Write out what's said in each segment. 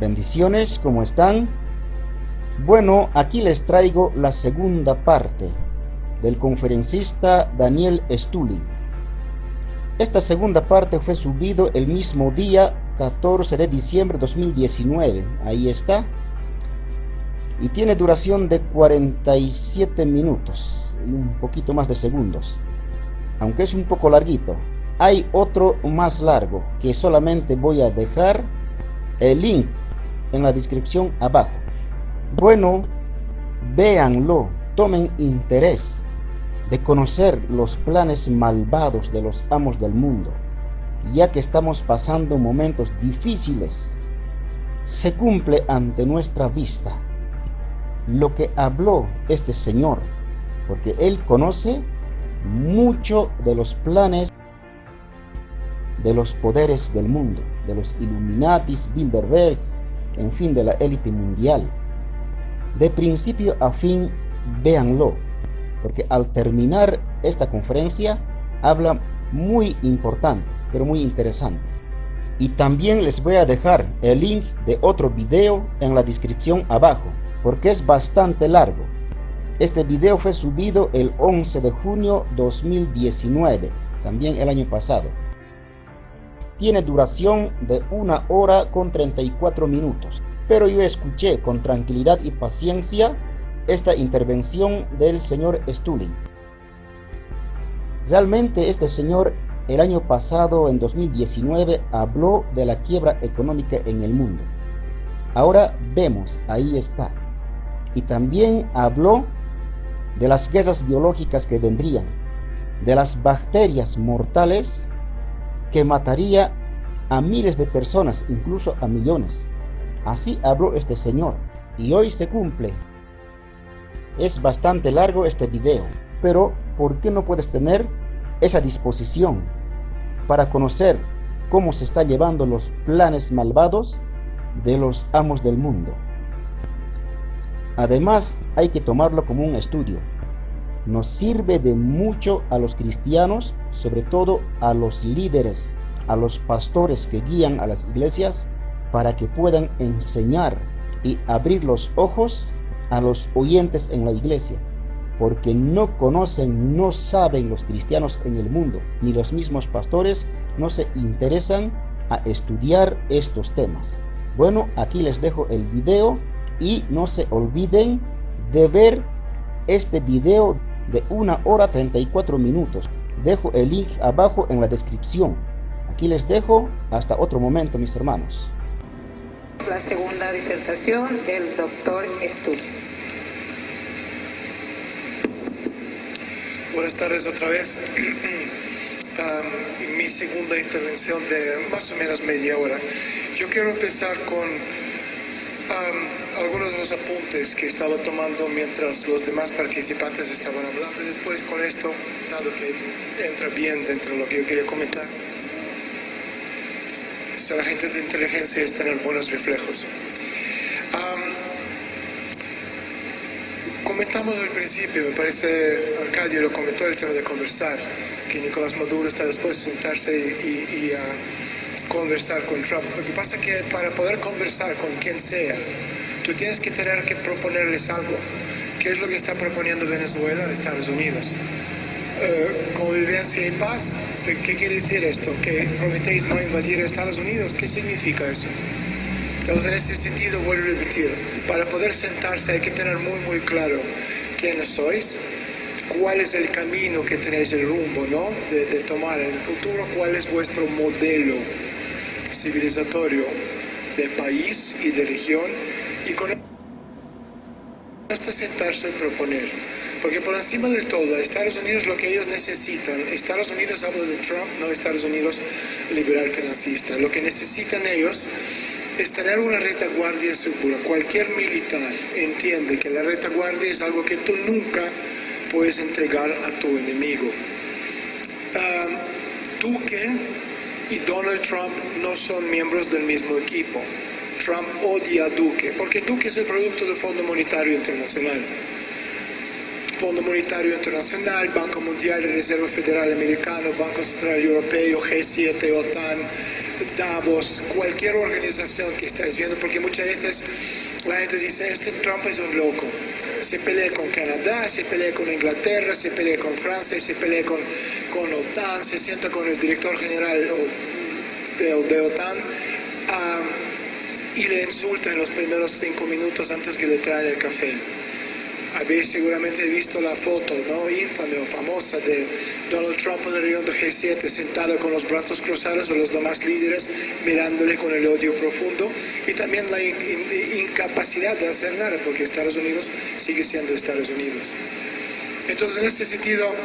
Bendiciones, ¿cómo están? Bueno, aquí les traigo la segunda parte del conferencista Daniel Stulin. Esta segunda parte fue subido el mismo día 14 de diciembre de 2019. Ahí está. Y tiene duración de 47 minutos y un poquito más de segundos. Aunque es un poco larguito. Hay otro más largo que solamente voy a dejar el link en la descripción abajo. Bueno, véanlo, tomen interés de conocer los planes malvados de los amos del mundo, ya que estamos pasando momentos difíciles. Se cumple ante nuestra vista lo que habló este señor, porque él conoce mucho de los planes de los poderes del mundo, de los Illuminatis, Bilderberg, en fin, de la élite mundial. De principio a fin, véanlo, porque al terminar esta conferencia habla muy importante, pero muy interesante. Y también les voy a dejar el link de otro video en la descripción abajo, porque es bastante largo. Este video fue subido el 11 de junio 2019, también el año pasado. Tiene duración de 1 hora con 34 minutos, pero yo escuché con tranquilidad y paciencia esta intervención del señor Stulin. Realmente este señor el año pasado, en 2019, habló de la quiebra económica en el mundo. Ahora vemos, ahí está. Y también habló de las guerras biológicas que vendrían, de las bacterias mortales que mataría a miles de personas, incluso a millones. Así habló este señor, y hoy se cumple. Es bastante largo este video, pero ¿por qué no puedes tener esa disposición para conocer cómo se está llevando los planes malvados de los amos del mundo? Además, hay que tomarlo como un estudio. Nos sirve de mucho a los cristianos, sobre todo a los líderes, a los pastores que guían a las iglesias, para que puedan enseñar y abrir los ojos a los oyentes en la iglesia, porque no conocen, no saben los cristianos en el mundo, ni los mismos pastores no se interesan a estudiar estos temas. Bueno, aquí les dejo el video y no se olviden de ver este video de 1 hora 34 minutos. Dejo el link abajo en la descripción. Aquí les dejo, hasta otro momento, mis hermanos. La segunda disertación del doctor Stulin. Buenas tardes otra vez. Mi segunda intervención de más o menos media hora. Yo quiero empezar con algunos de los apuntes que estaba tomando mientras los demás participantes estaban hablando. Después con esto, dado que entra bien dentro de lo que yo quería comentar, ser agente de inteligencia es tener buenos reflejos. Comentamos al principio, me parece, Arcadio lo comentó, el tema de conversar, que Nicolás Maduro está dispuesto a sentarse y a conversar con Trump. Lo que pasa es que para poder conversar con quien sea, tú tienes que tener que proponerles algo. ¿Qué es lo que está proponiendo Venezuela a Estados Unidos? Convivencia y paz. ¿Qué quiere decir esto? ¿Que prometéis no invadir a Estados Unidos? ¿Qué significa eso? Entonces, en ese sentido, vuelvo a repetir, para poder sentarse hay que tener muy claro quiénes sois, cuál es el camino que tenéis, el rumbo, ¿no? de tomar en el futuro, cuál es vuestro modelo civilizatorio de país y de región, y con esto sentarse y proponer. Porque por encima de todo, a Estados Unidos lo que ellos necesitan, Estados Unidos, hablo de Trump, no Estados Unidos liberal financista, lo que necesitan ellos es tener una retaguardia segura. Cualquier militar entiende que la retaguardia es algo que tú nunca puedes entregar a tu enemigo. Duque y Donald Trump no son miembros del mismo equipo. Trump odia a Duque, porque Duque es el producto del Fondo Monetario Internacional. Fondo Monetario Internacional, Banco Mundial, Reserva Federal Americano, Banco Central Europeo, G7, OTAN, Davos, cualquier organización que estáis viendo, porque muchas veces la gente dice, este Trump es un loco. Se pelea con Canadá, se pelea con Inglaterra, se pelea con Francia, se pelea con OTAN, se sienta con el director general de OTAN y le insulta en los primeros 5 minutos antes que le traen el café. Habéis seguramente visto la foto, ¿no?, infame o famosa de Donald Trump en el reunión de G7 sentado con los brazos cruzados a los demás líderes mirándole con el odio profundo, y también la incapacidad de hacer nada porque Estados Unidos sigue siendo Estados Unidos. Entonces, en este sentido,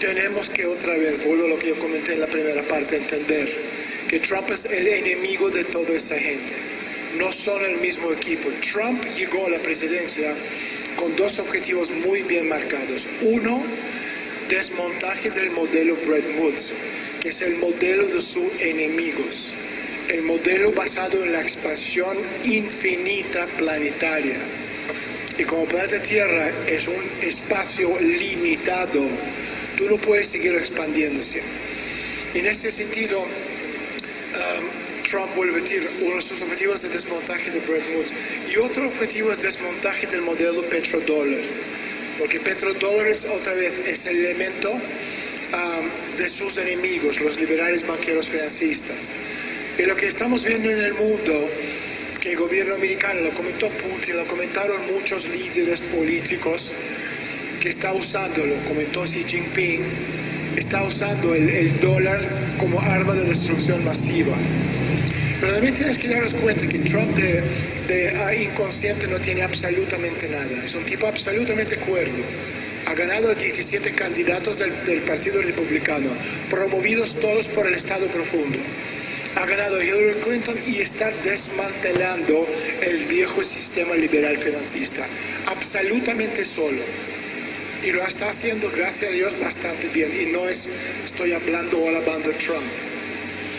tenemos que otra vez, vuelvo a lo que yo comenté en la primera parte, entender que Trump es el enemigo de toda esa gente. No son el mismo equipo. Trump llegó a la presidencia con 2 objetivos muy bien marcados. Uno, desmontaje del modelo Bretton Woods, que es el modelo de sus enemigos. El modelo basado en la expansión infinita planetaria. Y como planeta Tierra es un espacio limitado, tú no puedes seguir expandiéndose. En ese sentido, Trump vuelve a repetir uno de sus objetivos de desmontaje de Bretton Woods. Y otro objetivo es desmontaje del modelo petrodólar. Porque petrodólar es otra vez es el elemento de sus enemigos, los liberales banqueros financistas. Y lo que estamos viendo en el mundo, que el gobierno americano, lo comentó Putin, lo comentaron muchos líderes políticos, que está usando, lo comentó Xi Jinping, está usando el dólar como arma de destrucción masiva. Pero también tienes que daros cuenta que Trump de inconsciente no tiene absolutamente nada. Es un tipo absolutamente cuerdo. Ha ganado 17 candidatos del Partido Republicano, promovidos todos por el Estado profundo. Ha ganado Hillary Clinton y está desmantelando el viejo sistema liberal financista. Absolutamente solo. Y lo está haciendo, gracias a Dios, bastante bien. Y no estoy hablando o alabando a Trump,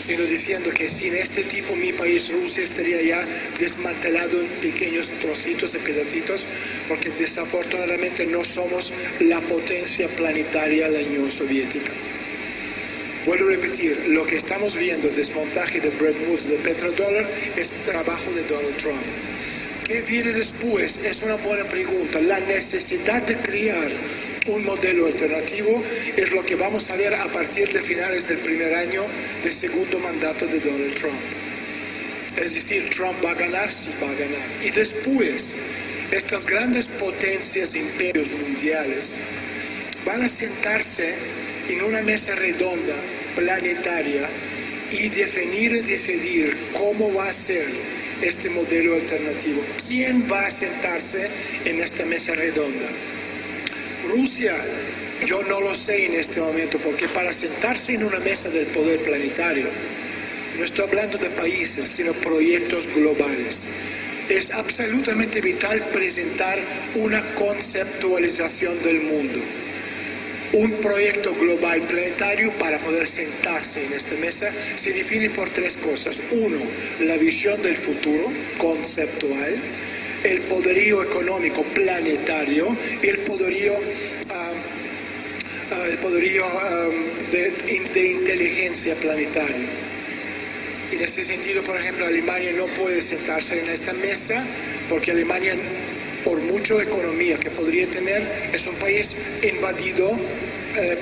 sino diciendo que sin este tipo mi país, Rusia, estaría ya desmantelado en pequeños trocitos y pedacitos, porque desafortunadamente no somos la potencia planetaria de la Unión Soviética. Vuelvo a repetir, lo que estamos viendo, desmontaje de Bretton Woods, de petrodólar, es trabajo de Donald Trump. ¿Qué viene después? Es una buena pregunta. La necesidad de crear un modelo alternativo es lo que vamos a ver a partir de finales del primer año del segundo mandato de Donald Trump. Es decir, Trump va a ganar, sí va a ganar. Y después, estas grandes potencias, imperios mundiales, van a sentarse en una mesa redonda, planetaria, y definir y decidir cómo va a ser este modelo alternativo. ¿Quién va a sentarse en esta mesa redonda? Rusia, yo no lo sé en este momento, porque para sentarse en una mesa del poder planetario, no estoy hablando de países, sino proyectos globales. Es absolutamente vital presentar una conceptualización del mundo. Un proyecto global planetario, para poder sentarse en esta mesa, se define por 3 cosas. 1, la visión del futuro, conceptual, el poderío económico planetario y el poderío de inteligencia planetaria. En este sentido, por ejemplo, Alemania no puede sentarse en esta mesa porque Alemania, por mucha economía que podría tener, es un país invadido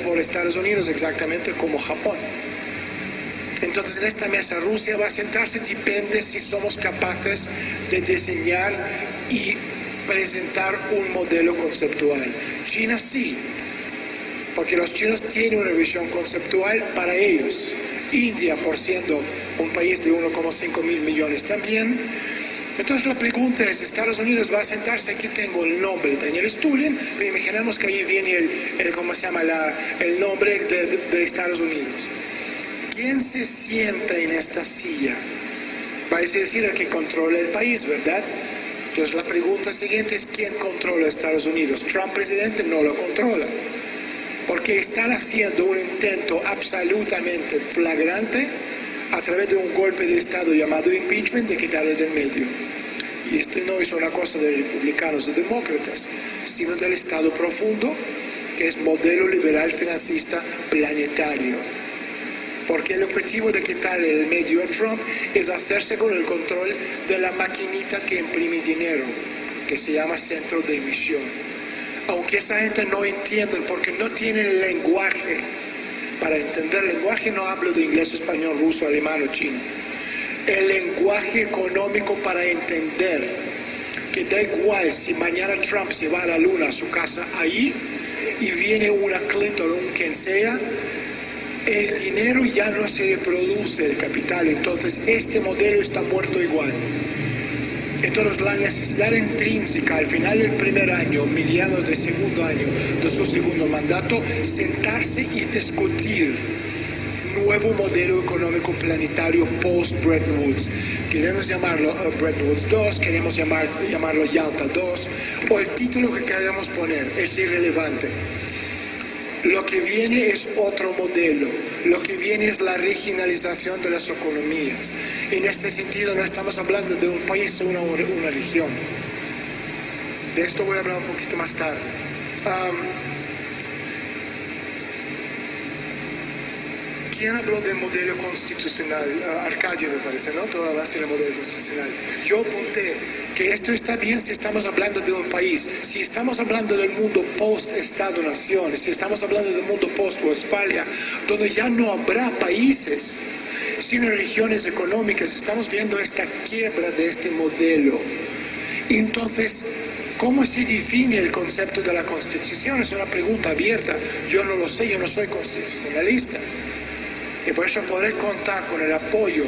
por Estados Unidos, exactamente como Japón. Entonces, en esta mesa Rusia va a sentarse, depende si somos capaces de diseñar y presentar un modelo conceptual. China sí, porque los chinos tienen una visión conceptual para ellos. India, por siendo un país de 1,5 mil millones también. Entonces la pregunta es, Estados Unidos va a sentarse, aquí tengo el nombre, Daniel Stulin, pero imaginemos que ahí viene el nombre de Estados Unidos. ¿Quién se sienta en esta silla? Parece decir el que controla el país, ¿verdad? Entonces la pregunta siguiente es, ¿quién controla Estados Unidos? Trump, presidente, no lo controla, porque están haciendo un intento absolutamente flagrante a través de un golpe de Estado llamado impeachment de quitarle del medio. Y esto no es una cosa de republicanos o demócratas, sino del Estado profundo, que es modelo liberal financista planetario. Porque el objetivo de quitarle el medio a Trump es hacerse con el control de la maquinita que imprime dinero, que se llama centro de emisión. Aunque esa gente no entiende porque no tiene el lenguaje. Para entender el lenguaje no hablo de inglés, español, ruso, alemán o chino. El lenguaje económico para entender que da igual si mañana Trump se va a la luna, a su casa ahí, y viene una Clinton o un quien sea, el dinero ya no se reproduce, el capital. Entonces este modelo está muerto igual. Entonces la necesidad intrínseca al final del primer año, mediados del segundo año de su segundo mandato, sentarse y discutir nuevo modelo económico planetario post-Bretton Woods. Queremos llamarlo Bretton Woods 2, queremos llamarlo Yalta 2, o el título que queramos poner, es irrelevante. Lo que viene es otro modelo, lo que viene es la regionalización de las economías. En este sentido no estamos hablando de un país o una región. De esto voy a hablar un poquito más tarde. ¿Quién habló del modelo constitucional? Arcadio me parece, ¿no? Tú hablaste del modelo constitucional. Yo apunté que esto está bien si estamos hablando de un país. Si estamos hablando del mundo post-Estado-Nación, si estamos hablando del mundo post-Westfalia, donde ya no habrá países, sino regiones económicas, estamos viendo esta quiebra de este modelo. Entonces, ¿cómo se define el concepto de la Constitución? Es una pregunta abierta. Yo no lo sé, yo no soy constitucionalista. Y por eso poder contar con el apoyo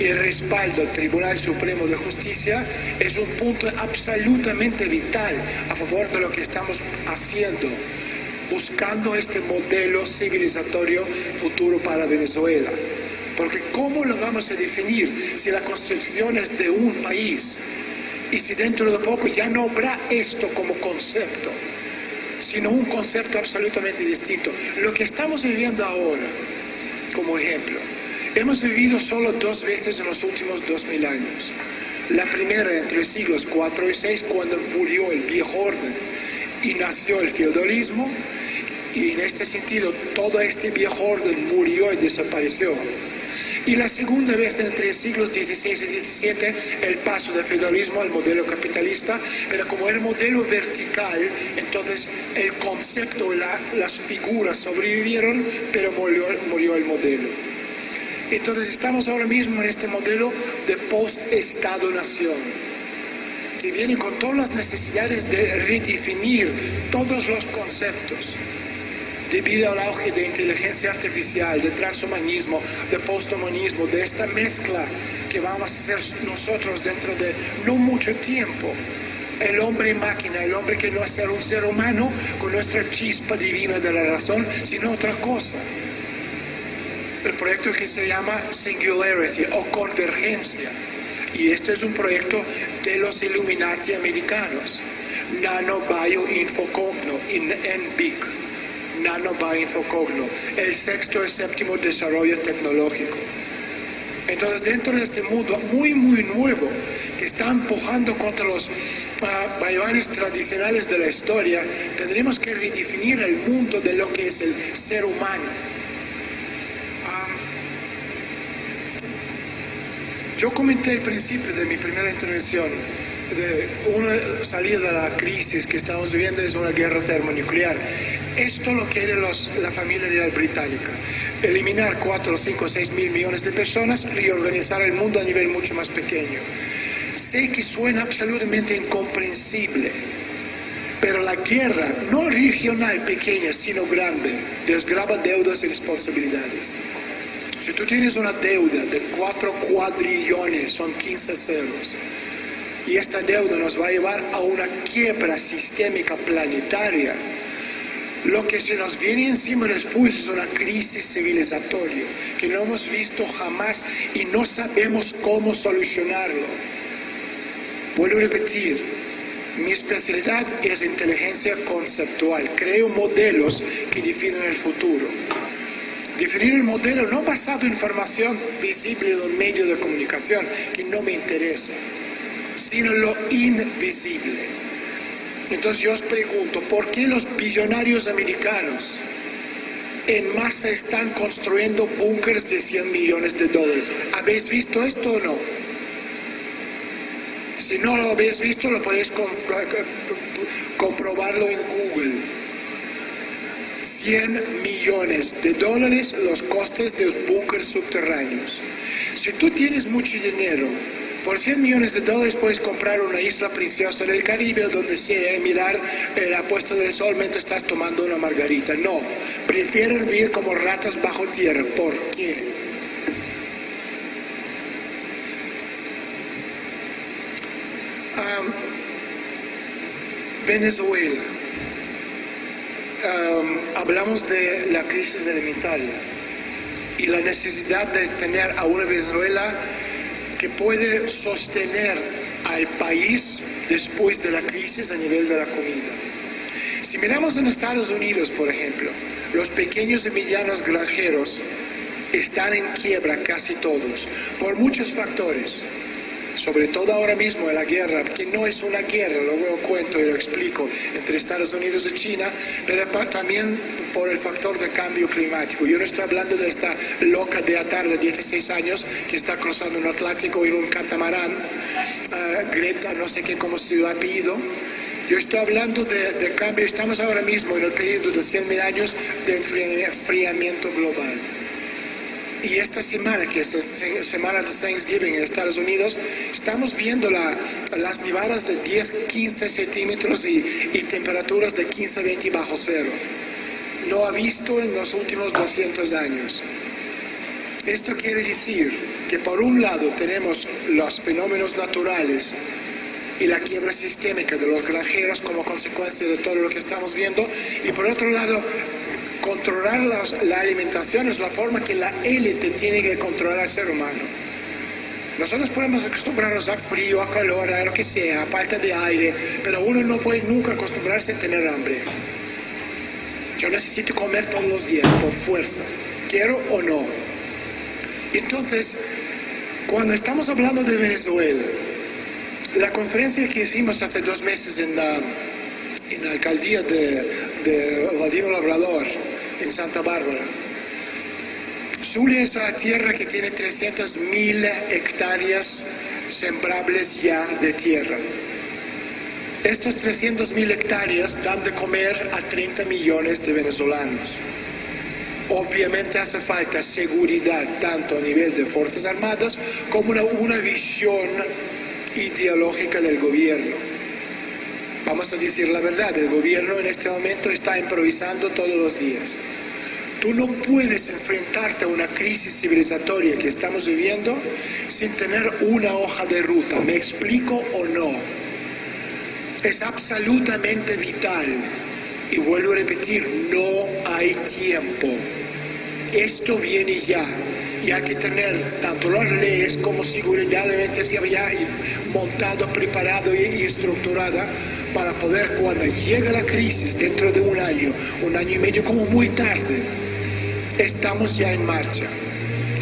y el respaldo del Tribunal Supremo de Justicia es un punto absolutamente vital a favor de lo que estamos haciendo, buscando este modelo civilizatorio futuro para Venezuela. Porque ¿cómo lo vamos a definir si la Constitución es de un país? Y si dentro de poco ya no habrá esto como concepto, sino un concepto absolutamente distinto. Lo que estamos viviendo ahora, como ejemplo, hemos vivido solo 2 veces en los últimos 2000 años. La primera entre siglos 4 y 6, cuando murió el viejo orden y nació el feudalismo, y en este sentido todo este viejo orden murió y desapareció. Y la segunda vez entre siglos XVI y XVII, el paso del feudalismo al modelo capitalista, pero como era modelo vertical, entonces el concepto, las figuras sobrevivieron, pero murió el modelo. Entonces estamos ahora mismo en este modelo de post-Estado-Nación, que viene con todas las necesidades de redefinir todos los conceptos, debido al auge de inteligencia artificial, de transhumanismo, de posthumanismo, de esta mezcla que vamos a hacer nosotros dentro de no mucho tiempo. El hombre máquina, el hombre que no es un ser humano con nuestra chispa divina de la razón, sino otra cosa. El proyecto que se llama Singularity o Convergencia. Y este es un proyecto de los Illuminati americanos. Nano Bio Infocogno, NBIC. Nano Bioinfocogno, el 6º y 7º desarrollo tecnológico. Entonces, dentro de este mundo muy, muy nuevo, que está empujando contra los vaivenes tradicionales de la historia, tendremos que redefinir el mundo de lo que es el ser humano. Yo comenté al principio de mi primera intervención de una salida de la crisis que estamos viviendo es una guerra termonuclear. Esto lo quiere la familia real británica. Eliminar 4, 5, 6 mil millones de personas, reorganizar el mundo a nivel mucho más pequeño. Sé que suena absolutamente incomprensible, pero la guerra, no regional pequeña, sino grande, desgrava deudas y responsabilidades. Si tú tienes una deuda de 4 cuadrillones, son 15 ceros, y esta deuda nos va a llevar a una quiebra sistémica planetaria, lo que se nos viene encima después es una crisis civilizatoria que no hemos visto jamás y no sabemos cómo solucionarlo. Vuelvo a repetir, mi especialidad es inteligencia conceptual. Creo modelos que definen el futuro. Definir el modelo no basado en información visible en los medios de comunicación, que no me interesa, sino lo invisible. Entonces yo os pregunto, ¿por qué los billonarios americanos en masa están construyendo búnkers de $100 millones. ¿Habéis visto esto o no? Si no lo habéis visto, lo podéis comprobarlo en Google. $100 millones los costes de los búnkers subterráneos. Si tú tienes mucho dinero, por $100 millones puedes comprar una isla preciosa en el Caribe, donde sea, mirar la puesta del sol mientras estás tomando una margarita. No, prefieren vivir como ratas bajo tierra. ¿Por qué? Venezuela. Hablamos de la crisis alimentaria y la necesidad de tener a una Venezuela que puede sostener al país después de la crisis a nivel de la comida. Si miramos en Estados Unidos, por ejemplo, los pequeños y medianos granjeros están en quiebra casi todos, por muchos factores. Sobre todo ahora mismo en la guerra, que no es una guerra, luego cuento y lo explico, entre Estados Unidos y China, pero también por el factor de cambio climático. Yo no estoy hablando de esta loca de atar de 16 años que está cruzando un Atlántico en un catamarán, Greta, no sé qué, cómo se lo ha pedido. Yo estoy hablando de cambio, estamos ahora mismo en el periodo de 100.000 años de enfriamiento global. Y esta semana, que es la semana de Thanksgiving en Estados Unidos, estamos viendo las nevadas de 10-15 centímetros y temperaturas de 15-20 bajo cero. No ha visto en los últimos 200 años. Esto quiere decir que por un lado tenemos los fenómenos naturales y la quiebra sistémica de los granjeros como consecuencia de todo lo que estamos viendo, y por otro lado, controlar la alimentación es la forma que la élite tiene que controlar al ser humano. Nosotros podemos acostumbrarnos a frío, a calor, a lo que sea, a falta de aire, pero uno no puede nunca acostumbrarse a tener hambre. Yo necesito comer todos los días, por fuerza, quiero o no. Entonces, cuando estamos hablando de Venezuela, la conferencia que hicimos hace 2 meses en la alcaldía de Ladino Labrador, en Santa Bárbara. Zulia es una tierra que tiene 300.000 hectáreas sembrables ya de tierra. Estos 300.000 hectáreas dan de comer a 30 millones de venezolanos. Obviamente hace falta seguridad tanto a nivel de Fuerzas Armadas como una visión ideológica del gobierno. Vamos a decir la verdad, el gobierno en este momento está improvisando todos los días. Tú no puedes enfrentarte a una crisis civilizatoria que estamos viviendo sin tener una hoja de ruta. ¿Me explico o no? Es absolutamente vital. Y vuelvo a repetir, no hay tiempo. Esto viene ya. Y hay que tener tanto las leyes como seguridad ya montado, preparado y estructurada para poder, cuando llegue la crisis dentro de un año y medio como muy tarde, estamos ya en marcha.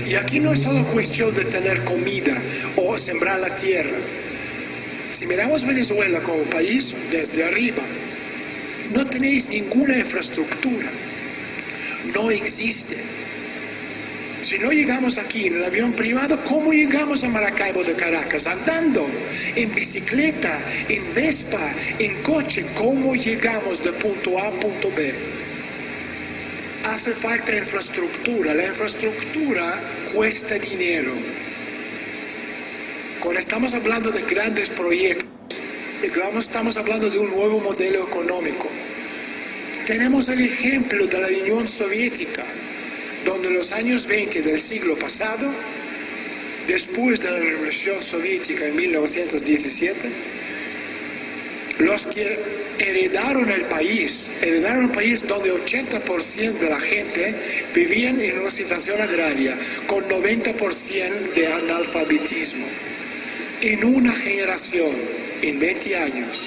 Y aquí no es solo cuestión de tener comida o sembrar la tierra. Si miramos Venezuela como país desde arriba, no tenéis ninguna infraestructura, no existe. Si no llegamos aquí en el avión privado, ¿cómo llegamos a Maracaibo de Caracas? Andando, en bicicleta, en Vespa, en coche. ¿Cómo llegamos de punto A a punto B? Hace falta infraestructura. La infraestructura cuesta dinero. Cuando estamos hablando de grandes proyectos, estamos hablando de un nuevo modelo económico. Tenemos el ejemplo de la Unión Soviética, donde en los años 20 del siglo pasado, después de la Revolución Soviética en 1917, los que heredaron el país donde 80% de la gente vivían en una situación agraria, con 90% de analfabetismo. En una generación, en 20 años,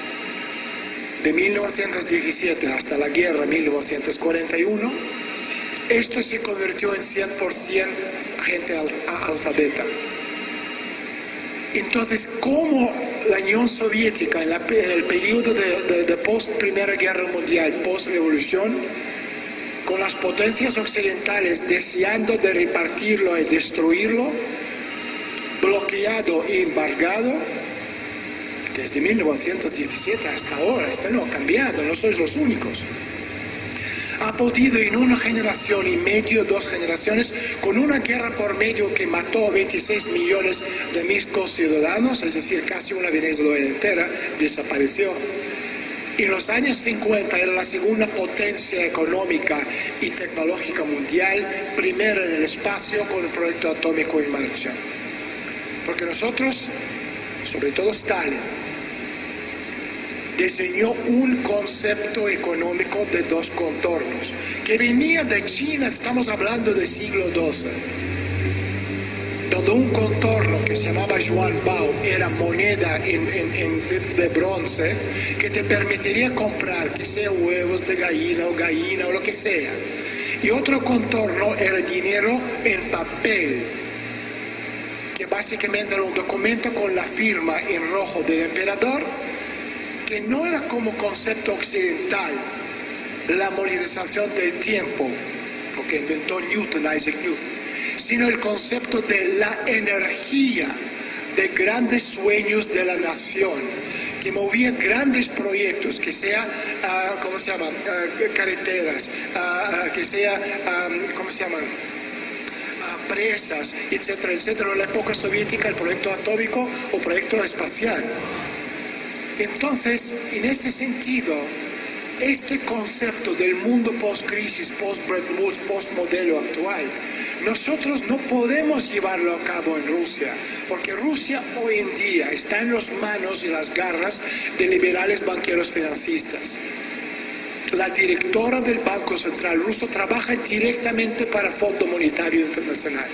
de 1917 hasta la guerra 1941, esto se convirtió en 100% gente alfabeta. Entonces, ¿cómo la Unión Soviética en el periodo de post Primera Guerra Mundial, post revolución, con las potencias occidentales deseando de repartirlo y destruirlo, bloqueado e embargado, desde 1917 hasta ahora, esto no ha cambiado, no sois los únicos. Ha podido en una generación y medio, 2 generaciones, con una guerra por medio que mató a 26 millones de mis conciudadanos, es decir, casi una Venezuela entera, desapareció. En los años 50 era la segunda potencia económica y tecnológica mundial, primera en el espacio con el proyecto atómico en marcha. Porque nosotros, sobre todo Stalin, diseñó un concepto económico de 2 contornos, que venía de China, estamos hablando del siglo XII, donde un contorno que se llamaba Yuan Bao era moneda de bronce, que te permitiría comprar, que sea huevos de gallina o lo que sea. Y otro contorno era dinero en papel, que básicamente era un documento con la firma en rojo del emperador, que no era como concepto occidental la monetización del tiempo, porque inventó Isaac Newton, sino el concepto de la energía de grandes sueños de la nación, que movía grandes proyectos, que sea, carreteras, que sea, presas, etcétera, etcétera. En la época soviética el proyecto atómico o proyecto espacial. Entonces, en este sentido, este concepto del mundo post-crisis, post-Bretton Woods, post-modelo actual, nosotros no podemos llevarlo a cabo en Rusia, porque Rusia hoy en día está en las manos y las garras de liberales banqueros financistas. La directora del Banco Central ruso trabaja directamente para el Fondo Monetario Internacional.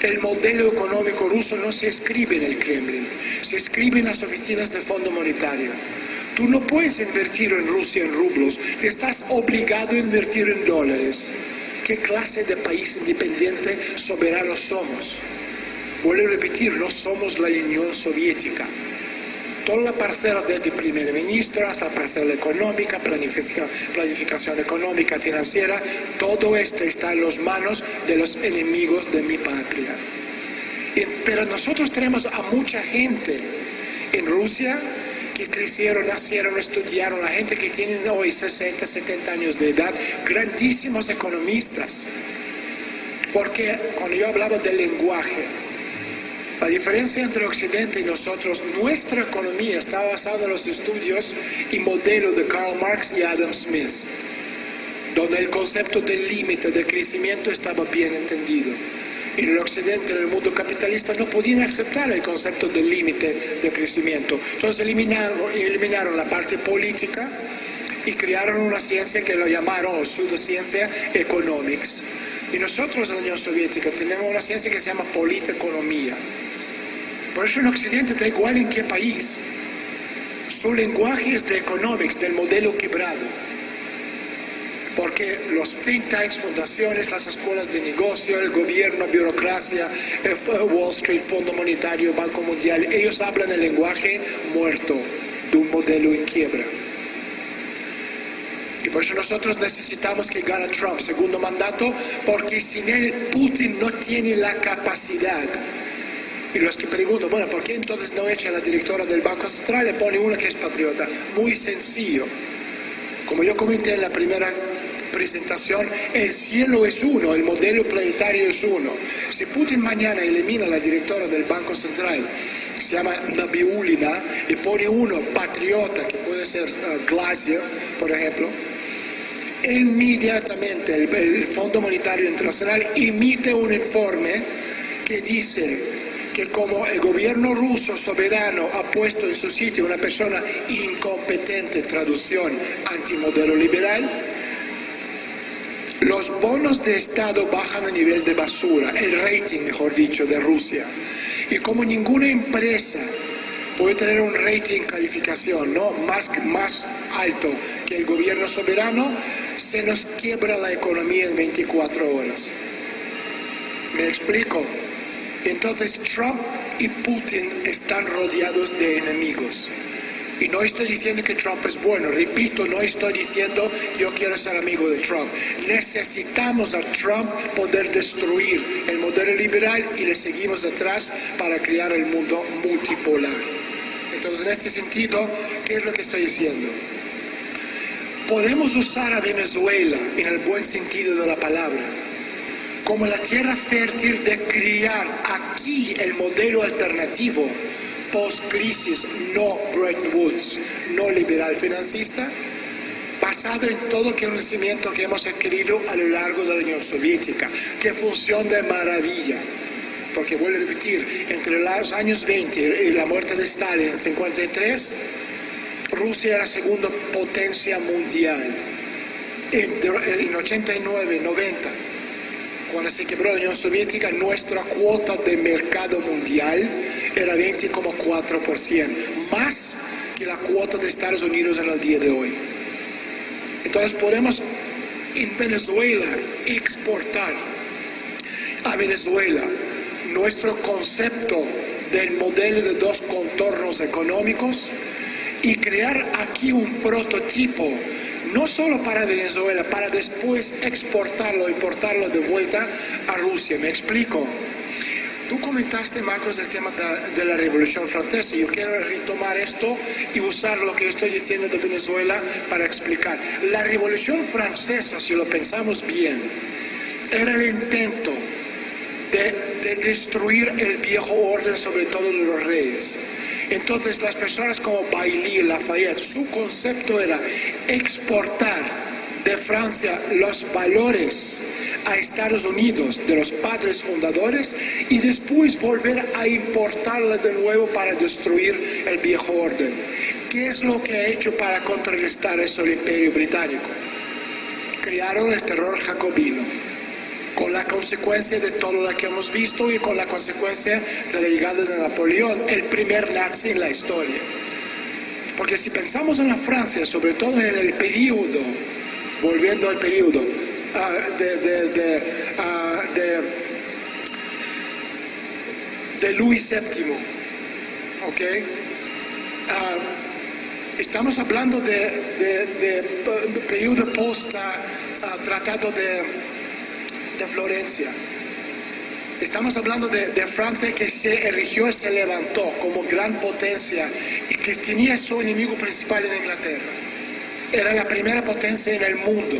El modelo económico ruso no se escribe en el Kremlin, se escribe en las oficinas del Fondo Monetario. Tú no puedes invertir en Rusia en rublos, te estás obligado a invertir en dólares. ¿Qué clase de país independiente soberano somos? Vuelvo a repetir, no somos la Unión Soviética. Toda la parcela, desde primer ministro hasta la parcela económica, planificación económica, financiera, todo esto está en las manos de los enemigos de mi patria. Pero nosotros tenemos a mucha gente en Rusia que crecieron, nacieron, estudiaron, la gente que tiene hoy 60, 70 años de edad, grandísimos economistas. Porque cuando yo hablaba del lenguaje, la diferencia entre Occidente y nosotros, nuestra economía está basada en los estudios y modelos de Karl Marx y Adam Smith, donde el concepto del límite de crecimiento estaba bien entendido. En el Occidente, en el mundo capitalista, no podían aceptar el concepto del límite de crecimiento. Entonces eliminaron la parte política y crearon una ciencia que lo llamaron pseudociencia economics. Y nosotros en la Unión Soviética tenemos una ciencia que se llama politeconomía. Por eso en Occidente da igual en qué país. Su lenguaje es de economics, del modelo quebrado. Porque los think tanks, fundaciones, las escuelas de negocio, el gobierno, burocracia, Wall Street, Fondo Monetario, Banco Mundial, ellos hablan el lenguaje muerto de un modelo en quiebra. Y por eso nosotros necesitamos que gane Trump segundo mandato, porque sin él Putin no tiene la capacidad. Y los que preguntan, bueno, ¿por qué entonces no echa a la directora del Banco Central y pone una que es patriota? Muy sencillo. Como yo comenté en la primera presentación, el cielo es uno, el modelo planetario es uno. Si Putin mañana elimina a la directora del Banco Central, se llama Nabiulina, y pone uno patriota, que puede ser Glaser, por ejemplo, inmediatamente el Fondo Monetario Internacional emite un informe que dice que como el gobierno ruso soberano ha puesto en su sitio una persona incompetente, traducción antimodelo liberal, los bonos de Estado bajan a nivel de basura, el rating, mejor dicho, de Rusia. Y como ninguna empresa puede tener un rating calificación, ¿no?, más alto que el gobierno soberano, se nos quiebra la economía en 24 horas. ¿Me explico? Entonces Trump y Putin están rodeados de enemigos. Y no estoy diciendo que Trump es bueno, repito, no estoy diciendo yo quiero ser amigo de Trump. Necesitamos a Trump poder destruir el modelo liberal y le seguimos detrás para crear el mundo multipolar. Entonces, en este sentido, ¿qué es lo que estoy diciendo? Podemos usar a Venezuela, en el buen sentido de la palabra, como la tierra fértil de criar aquí el modelo alternativo post-crisis, no Bretton Woods, no liberal financista, basado en todo el conocimiento que hemos adquirido a lo largo de la Unión Soviética, que funciona de maravilla. Porque vuelvo a repetir, entre los años 20 y la muerte de Stalin en 53, Rusia era segunda potencia mundial. En 89, 90, cuando se quebró la Unión Soviética, nuestra cuota de mercado mundial era 20,4%, más que la cuota de Estados Unidos en el día de hoy. Entonces podemos en Venezuela exportar a Venezuela nuestro concepto del modelo de dos contornos económicos y crear aquí un prototipo, no solo para Venezuela, para después exportarlo, importarlo de vuelta a Rusia. ¿Me explico? Tú comentaste, Marcos, el tema de la Revolución Francesa. Yo quiero retomar esto y usar lo que yo estoy diciendo de Venezuela para explicar. La Revolución Francesa, si lo pensamos bien, era el intento de destruir el viejo orden, sobre todo de los reyes. Entonces las personas como Bailly y Lafayette, su concepto era exportar de Francia los valores a Estados Unidos de los padres fundadores y después volver a importarlo de nuevo para destruir el viejo orden. ¿Qué es lo que ha hecho para contrarrestar eso el Imperio Británico? Crearon el terror jacobino, con la consecuencia de todo lo que hemos visto y con la consecuencia de la llegada de Napoleón, el primer nazi en la historia. Porque si pensamos en la Francia, sobre todo en el periodo, volviendo al periodo de Luis VII, ¿ok? Estamos hablando de periodo post tratado de Florencia. Estamos hablando de Francia que se erigió y se levantó como gran potencia y que tenía su enemigo principal en Inglaterra. Era la primera potencia en el mundo,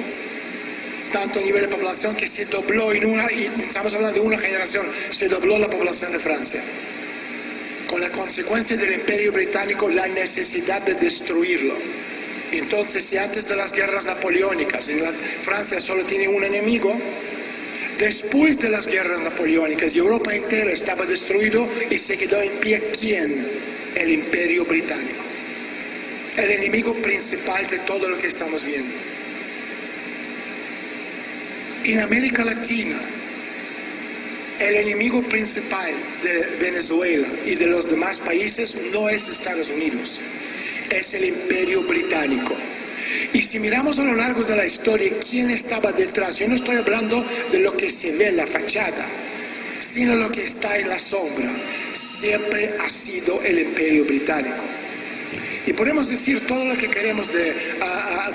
tanto a nivel de población que se dobló y estamos hablando de una generación, se dobló la población de Francia. Con la consecuencia del Imperio Británico, la necesidad de destruirlo. Entonces, si antes de las guerras napoleónicas Francia solo tiene un enemigo, después de las guerras napoleónicas, Europa entera estaba destruido y se quedó en pie, ¿quién? El Imperio Británico. El enemigo principal de todo lo que estamos viendo. En América Latina, el enemigo principal de Venezuela y de los demás países no es Estados Unidos, es el Imperio Británico. Y si miramos a lo largo de la historia, ¿quién estaba detrás? Yo no estoy hablando de lo que se ve en la fachada, sino lo que está en la sombra. Siempre ha sido el Imperio Británico. Y podemos decir todo lo que queremos de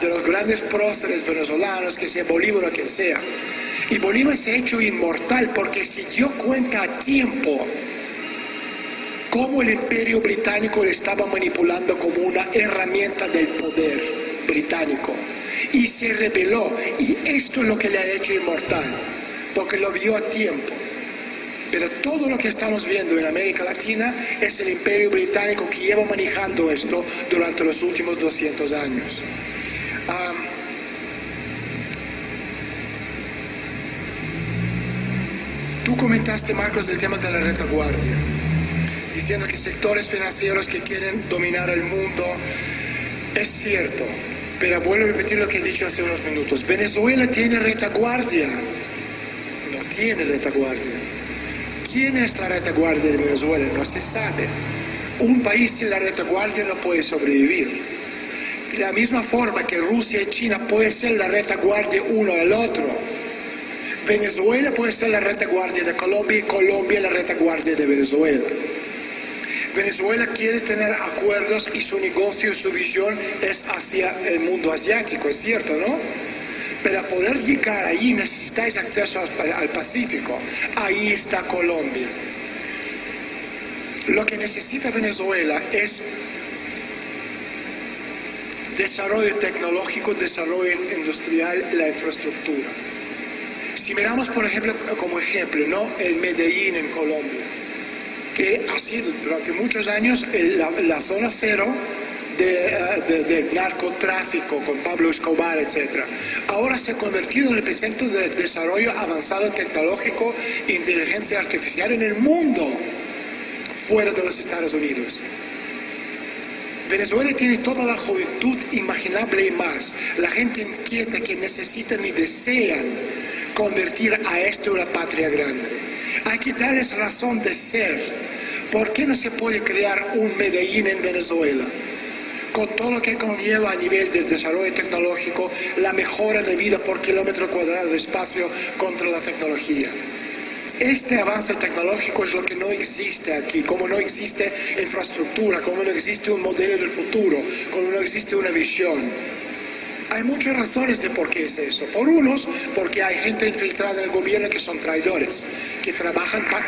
los grandes próceres venezolanos, que sea Bolívar o quien sea. Y Bolívar se ha hecho inmortal porque se dio cuenta a tiempo cómo el Imperio Británico le estaba manipulando como una herramienta del poder británico. Y se rebeló. Y esto es lo que le ha hecho inmortal, porque lo vio a tiempo. Pero todo lo que estamos viendo en América Latina es el Imperio Británico que lleva manejando esto durante los últimos 200 años. Tú comentaste, Marcos, el tema de la retaguardia, diciendo que sectores financieros que quieren dominar el mundo. Es cierto, pero vuelvo a repetir lo que he dicho hace unos minutos. ¿Venezuela tiene retaguardia? No tiene retaguardia. ¿Quién es la retaguardia de Venezuela? No se sabe. Un país sin la retaguardia no puede sobrevivir. De la misma forma que Rusia y China pueden ser la retaguardia uno al otro, Venezuela puede ser la retaguardia de Colombia y Colombia la retaguardia de Venezuela. Venezuela quiere tener acuerdos y su negocio, su visión es hacia el mundo asiático, es cierto, ¿no? Para poder llegar ahí necesitáis acceso al Pacífico. Ahí está Colombia. Lo que necesita Venezuela es desarrollo tecnológico, desarrollo industrial, la infraestructura. Si miramos, por ejemplo, como ejemplo, ¿no? El Medellín en Colombia, que ha sido durante muchos años la zona cero del narcotráfico con Pablo Escobar, etc. Ahora se ha convertido en el epicentro del desarrollo avanzado tecnológico e inteligencia artificial en el mundo, fuera de los Estados Unidos. Venezuela tiene toda la juventud imaginable y más, la gente inquieta que necesitan y desean convertir a esto una patria grande. Hay que darles razón de ser. ¿Por qué no se puede crear un Medellín en Venezuela? Con todo lo que conlleva a nivel de desarrollo tecnológico, la mejora de vida por kilómetro cuadrado de espacio contra la tecnología. Este avance tecnológico es lo que no existe aquí, como no existe infraestructura, como no existe un modelo del futuro, como no existe una visión. Hay muchas razones de por qué es eso. Por unos, porque hay gente infiltrada en el gobierno que son traidores, que trabajan para...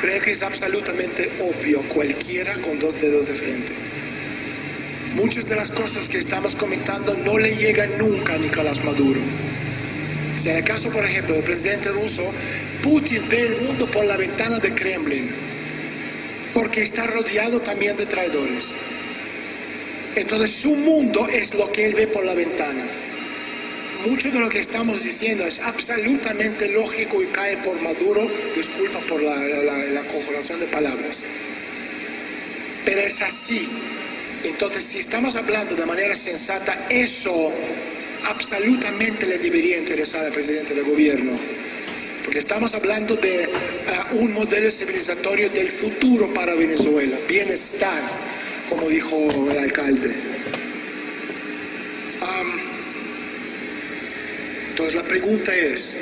Creo que es absolutamente obvio, cualquiera con dos dedos de frente. Muchas de las cosas que estamos comentando no le llegan nunca a Nicolás Maduro. Si en el caso, por ejemplo, del presidente ruso, Putin ve el mundo por la ventana de Kremlin, porque está rodeado también de traidores. Entonces su mundo es lo que él ve por la ventana. Mucho de lo que estamos diciendo es absolutamente lógico y cae por Maduro, disculpa por la conjugación de palabras. Pero es así. Entonces, si estamos hablando de manera sensata, eso absolutamente le debería interesar al presidente del gobierno. Porque estamos hablando de un modelo civilizatorio del futuro para Venezuela, bienestar, como dijo el alcalde. Entonces la pregunta es,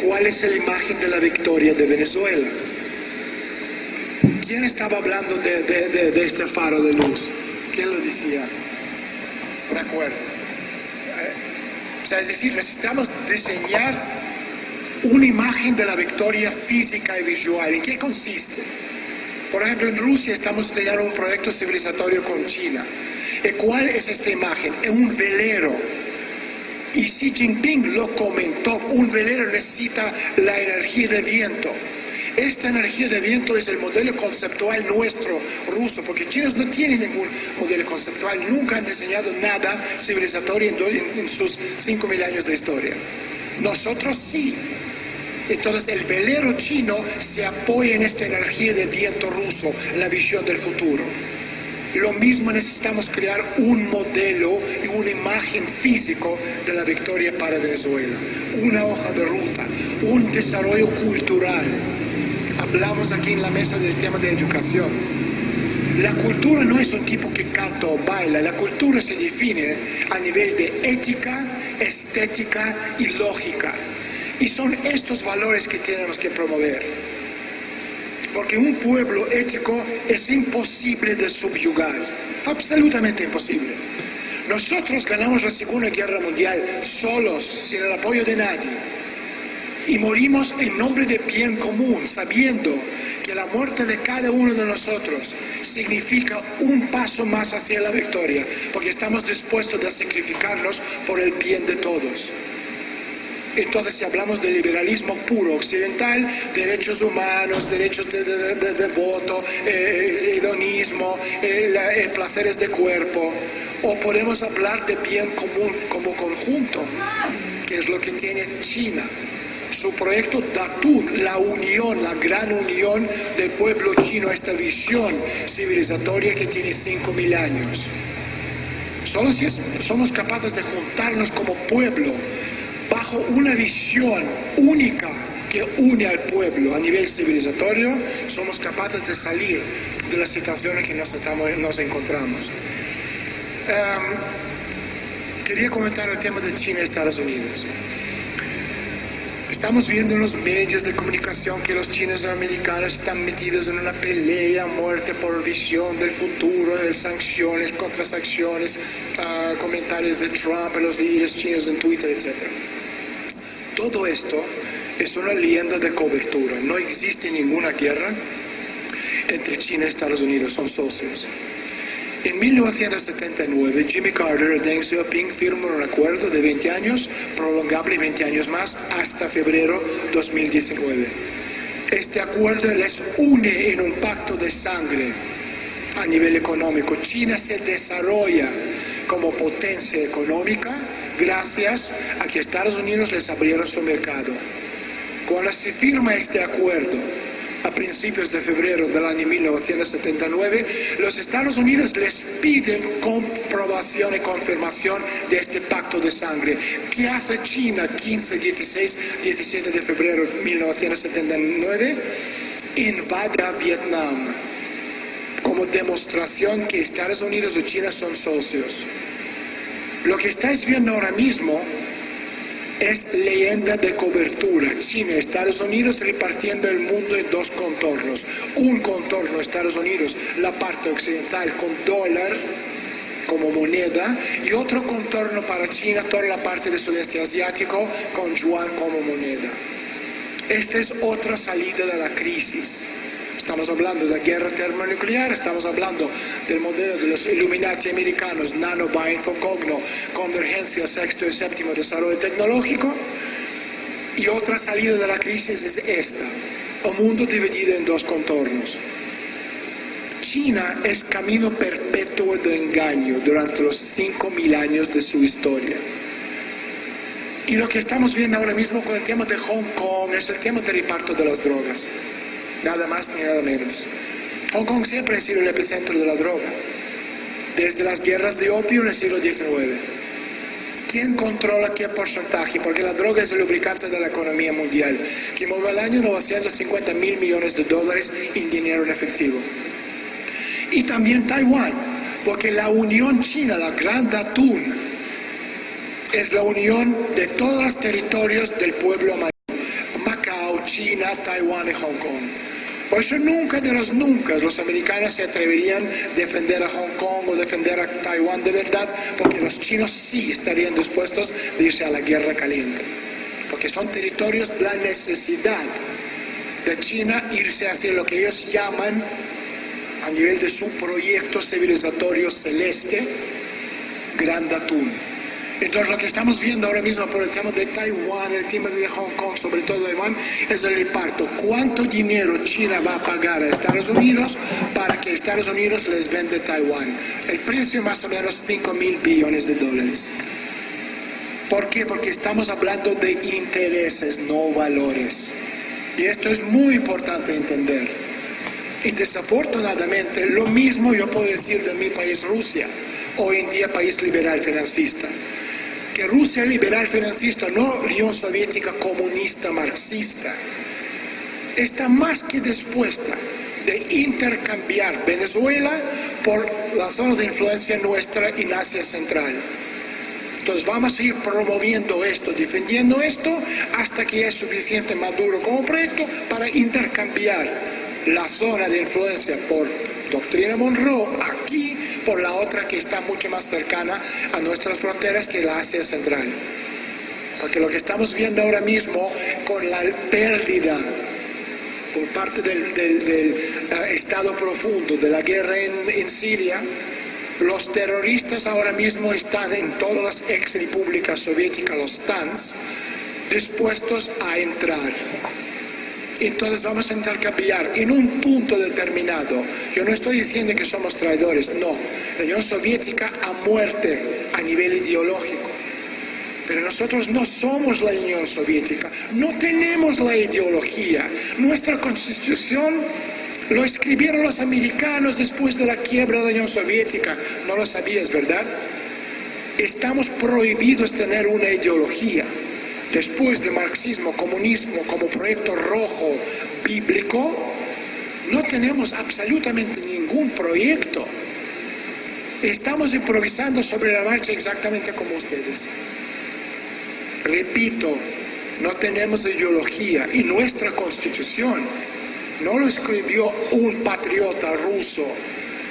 ¿cuál es la imagen de la victoria de Venezuela? ¿Quién estaba hablando de este faro de luz? ¿Quién lo decía? No me acuerdo. O sea, es decir, necesitamos diseñar una imagen de la victoria física y visual. ¿En qué consiste? Por ejemplo, en Rusia estamos estudiando un proyecto civilizatorio con China. ¿Y cuál es esta imagen? Es un velero. Y Xi Jinping lo comentó, un velero necesita la energía de viento. Esta energía de viento es el modelo conceptual nuestro, ruso, porque chinos no tienen ningún modelo conceptual, nunca han diseñado nada civilizatorio en sus 5.000 años de historia. Nosotros sí. Entonces el velero chino se apoya en esta energía de viento ruso, la visión del futuro. Lo mismo necesitamos crear un modelo y una imagen físico de la victoria para Venezuela, una hoja de ruta, un desarrollo cultural. Hablamos aquí en la mesa del tema de educación. La cultura no es un tipo que canta o baila, la cultura se define a nivel de ética, estética y lógica. Y son estos valores que tenemos que promover. Porque un pueblo ético es imposible de subyugar, absolutamente imposible. Nosotros ganamos la Segunda Guerra Mundial solos, sin el apoyo de nadie. Y morimos en nombre del bien común, sabiendo que la muerte de cada uno de nosotros significa un paso más hacia la victoria, porque estamos dispuestos a sacrificarnos por el bien de todos. Entonces, si hablamos de liberalismo puro occidental, derechos humanos, derechos de voto, hedonismo, placeres de cuerpo, o podemos hablar de bien común como conjunto, que es lo que tiene China. Su proyecto Datun, la unión, la gran unión del pueblo chino, esta visión civilizatoria que tiene 5.000 años. Solo si somos capaces de juntarnos como pueblo, bajo una visión única que une al pueblo a nivel civilizatorio, somos capaces de salir de las situaciones que nos encontramos. Quería comentar el tema de China y Estados Unidos. Estamos viendo en los medios de comunicación que los chinos y los americanos están metidos en una pelea a muerte por visión del futuro, de sanciones, contrasanciones, comentarios de Trump, los líderes chinos en Twitter, etc. Todo esto es una leyenda de cobertura. No existe ninguna guerra entre China y Estados Unidos, son socios. En 1979, Jimmy Carter y Deng Xiaoping firman un acuerdo de 20 años, prolongable 20 años más, hasta febrero 2019. Este acuerdo les une en un pacto de sangre a nivel económico. China se desarrolla como potencia económica gracias a que Estados Unidos les abrieron su mercado. Cuando se firma este acuerdo, a principios de febrero del año 1979, los Estados Unidos les piden comprobación y confirmación de este pacto de sangre. ¿Qué hace China 15, 16, 17 de febrero de 1979? Invade a Vietnam como demostración que Estados Unidos y China son socios. Lo que estáis viendo ahora mismo es leyenda de cobertura. China y Estados Unidos repartiendo el mundo en dos contornos. Un contorno Estados Unidos, la parte occidental con dólar como moneda, y otro contorno para China, toda la parte del sudeste asiático con yuan como moneda. Esta es otra salida de la crisis. Estamos hablando de guerra termonuclear, estamos hablando del modelo de los Illuminati americanos, nano, bioinfo, cogno, convergencia, sexto y séptimo desarrollo tecnológico. Y otra salida de la crisis es esta, un mundo dividido en dos contornos. China es camino perpetuo de engaño durante los 5.000 años de su historia. Y lo que estamos viendo ahora mismo con el tema de Hong Kong es el tema del reparto de las drogas. Nada más ni nada menos. Hong Kong siempre ha sido el epicentro de la droga, desde las guerras de opio en el siglo XIX. ¿Quién controla qué porcentaje? Porque la droga es el lubricante de la economía mundial, que mueve al año 950 mil millones de dólares en dinero en efectivo. Y también Taiwán, porque la Unión China, la Gran Datun, es la unión de todos los territorios del pueblo Macao, China, Taiwán y Hong Kong. Por eso nunca de los nunca los americanos se atreverían a defender a Hong Kong o defender a Taiwán de verdad, porque los chinos sí estarían dispuestos a irse a la guerra caliente. Porque son territorios de la necesidad de China irse hacia lo que ellos llaman, a nivel de su proyecto civilizatorio celeste, Gran Datun. Entonces lo que estamos viendo ahora mismo por el tema de Taiwán, el tema de Hong Kong, sobre todo Taiwán, es el reparto. ¿Cuánto dinero China va a pagar a Estados Unidos para que Estados Unidos les venda Taiwán? El precio es más o menos 5.000 billones de dólares. ¿Por qué? Porque estamos hablando de intereses, no valores. Y esto es muy importante entender. Y desafortunadamente, lo mismo yo puedo decir de mi país, Rusia, hoy en día país liberal financista. Que Rusia liberal financista, no Unión Soviética comunista marxista, está más que dispuesta de intercambiar Venezuela por la zona de influencia nuestra en Asia Central. Entonces vamos a ir promoviendo esto, defendiendo esto, hasta que es suficiente maduro como proyecto para intercambiar la zona de influencia por doctrina Monroe aquí, por la otra que está mucho más cercana a nuestras fronteras, que la Asia Central. Porque lo que estamos viendo ahora mismo con la pérdida por parte del Estado profundo, de la guerra en Siria, los terroristas ahora mismo están en todas las ex repúblicas soviéticas, los TANs, dispuestos a entrar. Entonces vamos a intercambiar en un punto determinado. Yo no estoy diciendo que somos traidores, no. La Unión Soviética a muerte a nivel ideológico. Pero nosotros no somos la Unión Soviética, no tenemos la ideología. Nuestra Constitución lo escribieron los americanos después de la quiebra de la Unión Soviética. No lo sabías, ¿verdad? Estamos prohibidos tener una ideología. Después de marxismo, comunismo como proyecto rojo bíblico, no tenemos absolutamente ningún proyecto. Estamos improvisando sobre la marcha exactamente como ustedes. Repito, no tenemos ideología, y nuestra constitución no lo escribió un patriota ruso,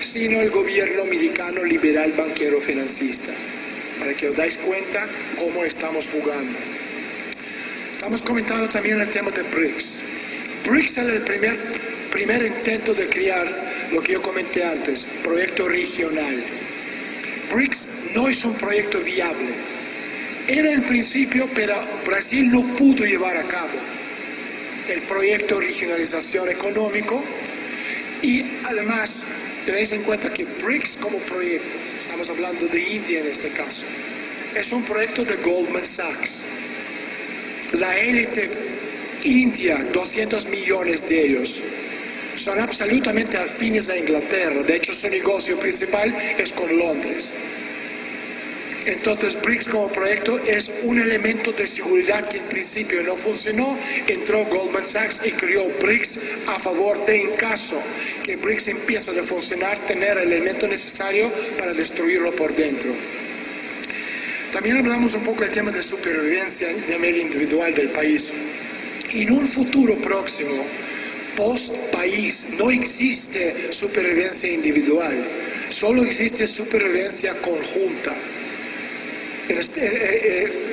sino el gobierno americano liberal banquero financista, para que os dais cuenta cómo estamos jugando. Estamos comentando también el tema de BRICS. BRICS es el primer intento de crear lo que yo comenté antes, proyecto regional. BRICS no es un proyecto viable. Era en principio, pero Brasil no pudo llevar a cabo el proyecto de regionalización económico, y además tenéis en cuenta que BRICS como proyecto, estamos hablando de India en este caso, es un proyecto de Goldman Sachs. La élite india, 200 millones de ellos, son absolutamente afines a Inglaterra. De hecho, su negocio principal es con Londres. Entonces, BRICS como proyecto es un elemento de seguridad que en principio no funcionó. Entró Goldman Sachs y creó BRICS a favor de, en caso que BRICS empiece a funcionar, tener el elemento necesario para destruirlo por dentro. También hablamos un poco del tema de supervivencia de nivel individual del país. En un futuro próximo, post-país, no existe supervivencia individual, solo existe supervivencia conjunta.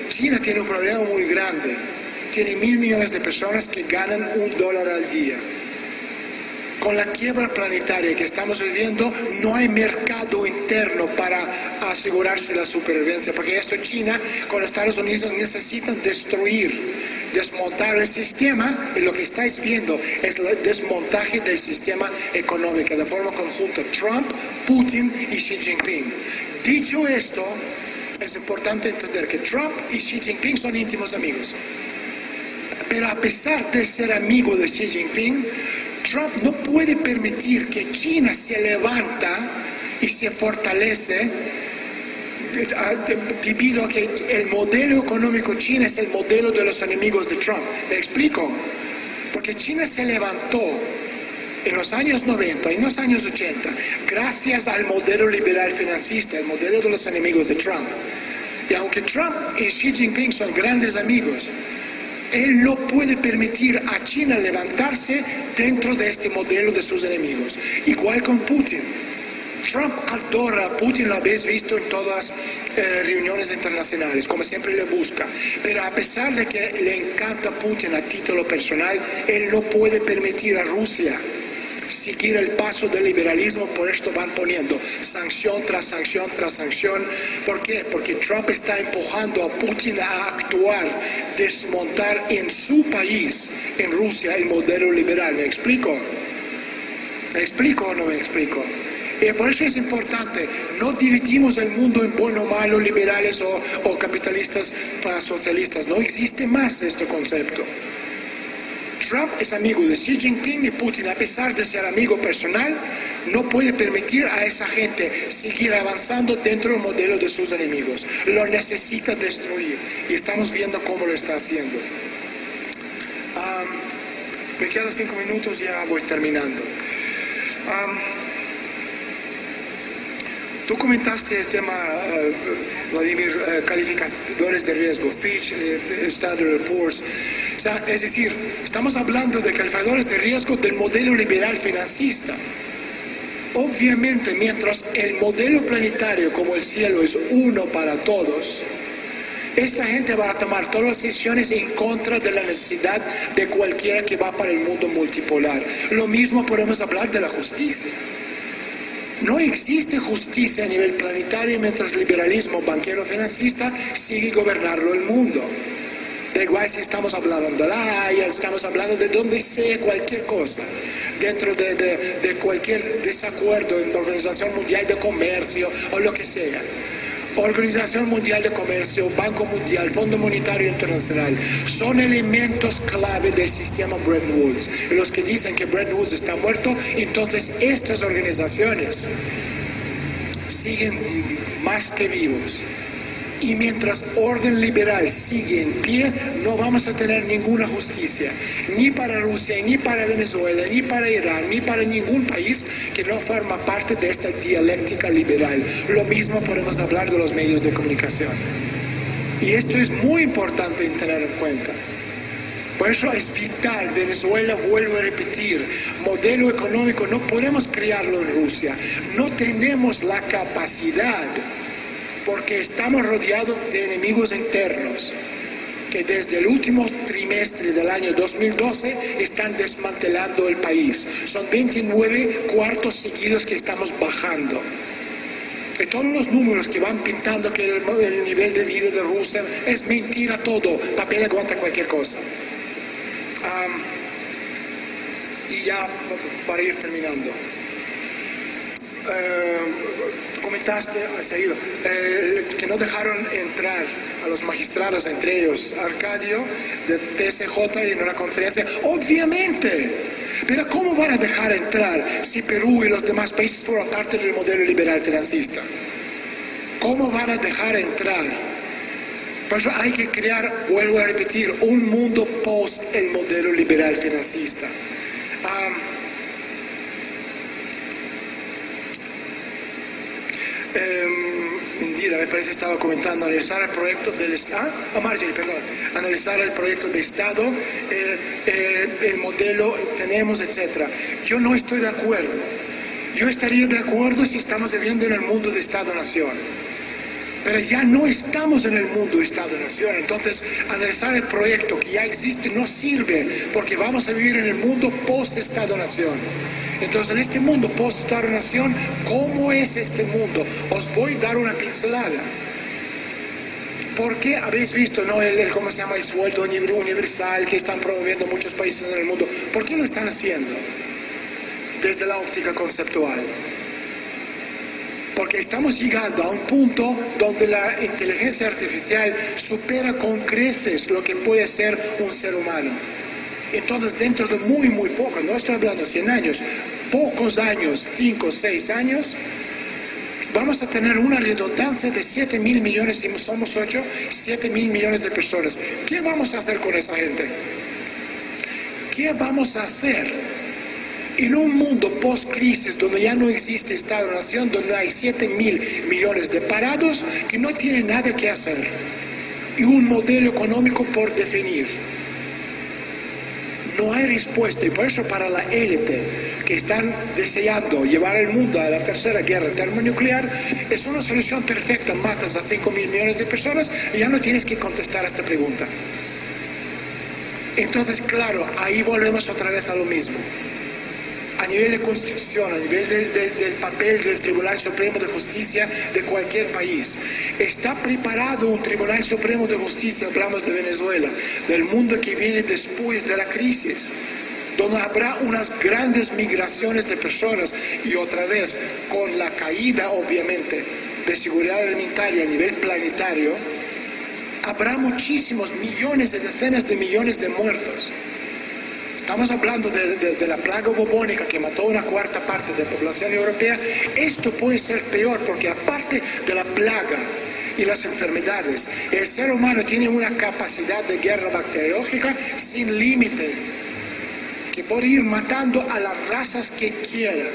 China tiene un problema muy grande, tiene 1.000 millones de personas que ganan $1 al día. Con la quiebra planetaria que estamos viviendo, no hay mercado interno para asegurarse la supervivencia, porque esto China con Estados Unidos necesitan desmontar el sistema, y lo que estáis viendo es el desmontaje del sistema económico de forma conjunta, Trump, Putin y Xi Jinping. Dicho esto, es importante entender que Trump y Xi Jinping son íntimos amigos. Pero a pesar de ser amigo de Xi Jinping, Trump no puede permitir que China se levanta y se fortalece debido a que el modelo económico chino es el modelo de los enemigos de Trump. ¿Me explico? Porque China se levantó en los años 90 y en los años 80 gracias al modelo liberal financista, el modelo de los enemigos de Trump. Y aunque Trump y Xi Jinping son grandes amigos, él no puede permitir a China levantarse dentro de este modelo de sus enemigos. Igual con Putin. Trump adora a Putin, lo habéis visto en todas reuniones internacionales, como siempre le busca. Pero a pesar de que le encanta Putin a título personal, él no puede permitir a Rusia seguir el paso del liberalismo. Por esto van poniendo sanción tras sanción tras sanción. ¿Por qué? Porque Trump está empujando a Putin a actuar, desmontar en su país, en Rusia, el modelo liberal. ¿Me explico? ¿Me explico o no me explico? Y por eso es importante, no dividimos el mundo en bueno o malo, liberales o capitalistas para socialistas. No existe más este concepto. Trump es amigo de Xi Jinping y Putin, a pesar de ser amigo personal, no puede permitir a esa gente seguir avanzando dentro del modelo de sus enemigos. Lo necesita destruir y estamos viendo cómo lo está haciendo. Me quedan 5 minutos, ya voy terminando. Tú comentaste el tema, Vladimir, calificadores de riesgo, Fitch, Standard & Poor's. O sea, es decir, estamos hablando de calificadores de riesgo del modelo liberal financista. Obviamente, mientras el modelo planetario como el cielo es uno para todos, esta gente va a tomar todas las decisiones en contra de la necesidad de cualquiera que va para el mundo multipolar. Lo mismo podemos hablar de la justicia. No existe justicia a nivel planetario mientras el liberalismo banquero financista sigue gobernando el mundo. Da igual si estamos hablando de la Haya, estamos hablando de donde sea, cualquier cosa, dentro de cualquier desacuerdo en la Organización Mundial de Comercio o lo que sea. Organización Mundial de Comercio, Banco Mundial, Fondo Monetario Internacional, son elementos clave del sistema Bretton Woods. Y los que dicen que Bretton Woods está muerto, entonces estas organizaciones siguen más que vivos. Y mientras orden liberal sigue en pie, no vamos a tener ninguna justicia, ni para Rusia, ni para Venezuela, ni para Irán, ni para ningún país que no forma parte de esta dialéctica liberal. Lo mismo podemos hablar de los medios de comunicación. Y esto es muy importante en tener en cuenta. Por eso es vital, Venezuela, vuelvo a repetir, modelo económico no podemos crearlo en Rusia, no tenemos la capacidad, porque estamos rodeados de enemigos internos, que desde el último trimestre del año 2012 están desmantelando el país. Son 29 cuartos seguidos que estamos bajando. De todos los números que van pintando que el nivel de vida de Rusia es mentira todo, papel aguanta cualquier cosa. Y ya para ir terminando, comentaste seguido que no dejaron entrar a los magistrados, entre ellos Arcadio de TSJ en una conferencia. Obviamente, pero ¿cómo van a dejar entrar si Perú y los demás países fueron parte del modelo liberal financista? ¿Cómo van a dejar entrar? Por eso hay que crear, vuelvo a repetir, un mundo post el modelo liberal financista. Indira, me parece, estaba comentando, analizar el proyecto del Estado, analizar el proyecto de Estado, el modelo tenemos, etc. Yo no estoy de acuerdo. Yo estaría de acuerdo si estamos viviendo en el mundo de Estado-Nación. Pero ya no estamos en el mundo Estado-Nación, entonces analizar el proyecto que ya existe no sirve, porque vamos a vivir en el mundo post-Estado-Nación. Entonces, en este mundo post-Estado-Nación, ¿cómo es este mundo? Os voy a dar una pincelada. ¿Por qué habéis visto, no, cómo se llama, el sueldo universal que están promoviendo muchos países en el mundo? ¿Por qué lo están haciendo? Desde la óptica conceptual. Porque estamos llegando a un punto donde la inteligencia artificial supera con creces lo que puede ser un ser humano. Entonces, dentro de muy poco, no estoy hablando de 100 años, pocos años, 5 o 6 años, vamos a tener una redundancia de 7.000 millones, si somos 8, 7.000 millones de personas. ¿Qué vamos a hacer con esa gente? ¿Qué vamos a hacer? En un mundo post-crisis donde ya no existe Estado-Nación, donde hay 7.000 millones de parados que no tienen nada que hacer y un modelo económico por definir. No hay respuesta, y por eso para la élite que están deseando llevar el mundo a la tercera guerra termonuclear, es una solución perfecta. Matas a 5.000 millones de personas y ya no tienes que contestar a esta pregunta. Entonces, claro, ahí volvemos otra vez a lo mismo. A nivel de constitución, a nivel del papel del Tribunal Supremo de Justicia de cualquier país. ¿Está preparado un Tribunal Supremo de Justicia, hablamos de Venezuela, del mundo que viene después de la crisis, donde habrá unas grandes migraciones de personas y otra vez con la caída, obviamente, de seguridad alimentaria a nivel planetario, habrá muchísimos millones y decenas de millones de muertos? Estamos hablando de la plaga bubónica que mató una cuarta parte de la población europea. Esto puede ser peor porque aparte de la plaga y las enfermedades, el ser humano tiene una capacidad de guerra bacteriológica sin límite, que puede ir matando a las razas que quiera.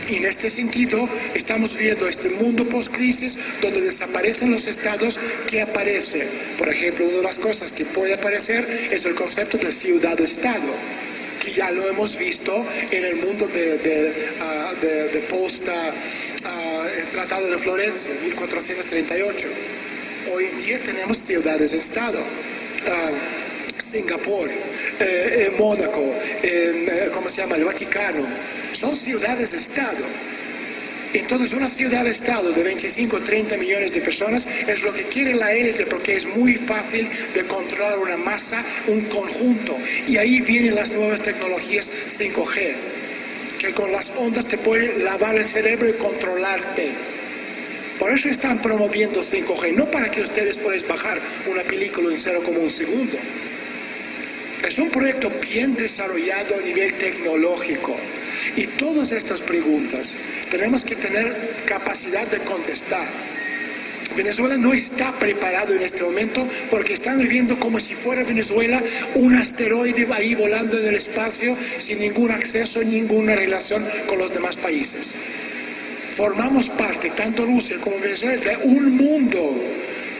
Y en este sentido estamos viendo este mundo post-crisis donde desaparecen los estados que aparecen. Por ejemplo, una de las cosas que puede aparecer es el concepto de ciudad-estado, que ya lo hemos visto en el mundo de post el Tratado de Florencia, 1438. Hoy en día tenemos ciudades-estado. Singapur, Mónaco, ¿cómo se llama? El Vaticano. Son ciudades-estado. Entonces, una ciudad-estado de 25 o 30 millones de personas es lo que quiere la élite, porque es muy fácil de controlar una masa, un conjunto. Y ahí vienen las nuevas tecnologías 5G, que con las ondas te pueden lavar el cerebro y controlarte. Por eso están promoviendo 5G, no para que ustedes puedan bajar una película en 0,1 segundo. Es un proyecto bien desarrollado a nivel tecnológico. Y todas estas preguntas tenemos que tener capacidad de contestar. Venezuela no está preparado en este momento porque están viviendo como si fuera Venezuela un asteroide ahí volando en el espacio sin ningún acceso, ninguna relación con los demás países. Formamos parte, tanto Rusia como Venezuela, de un mundo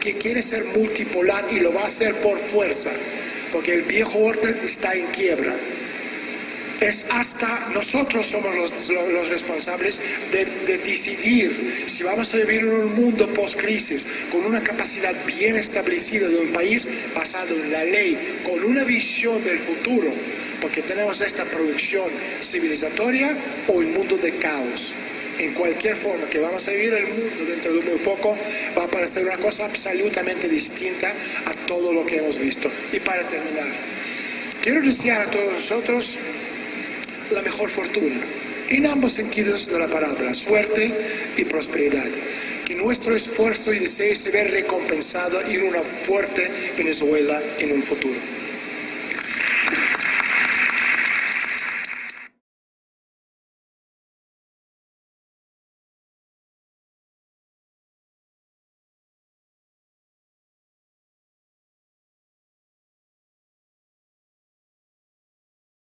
que quiere ser multipolar y lo va a hacer por fuerza. porque el viejo orden está en quiebra. Es hasta nosotros somos los responsables de decidir si vamos a vivir en un mundo post-crisis con una capacidad bien establecida de un país basado en la ley, con una visión del futuro, porque tenemos esta producción civilizatoria, o un mundo de caos. En cualquier forma que vamos a vivir, el mundo dentro de muy poco va a parecer una cosa absolutamente distinta a todo lo que hemos visto. Y para terminar, quiero desear a todos nosotros la mejor fortuna, en ambos sentidos de la palabra, suerte y prosperidad. Que nuestro esfuerzo y deseo se vea recompensado en una fuerte Venezuela en un futuro.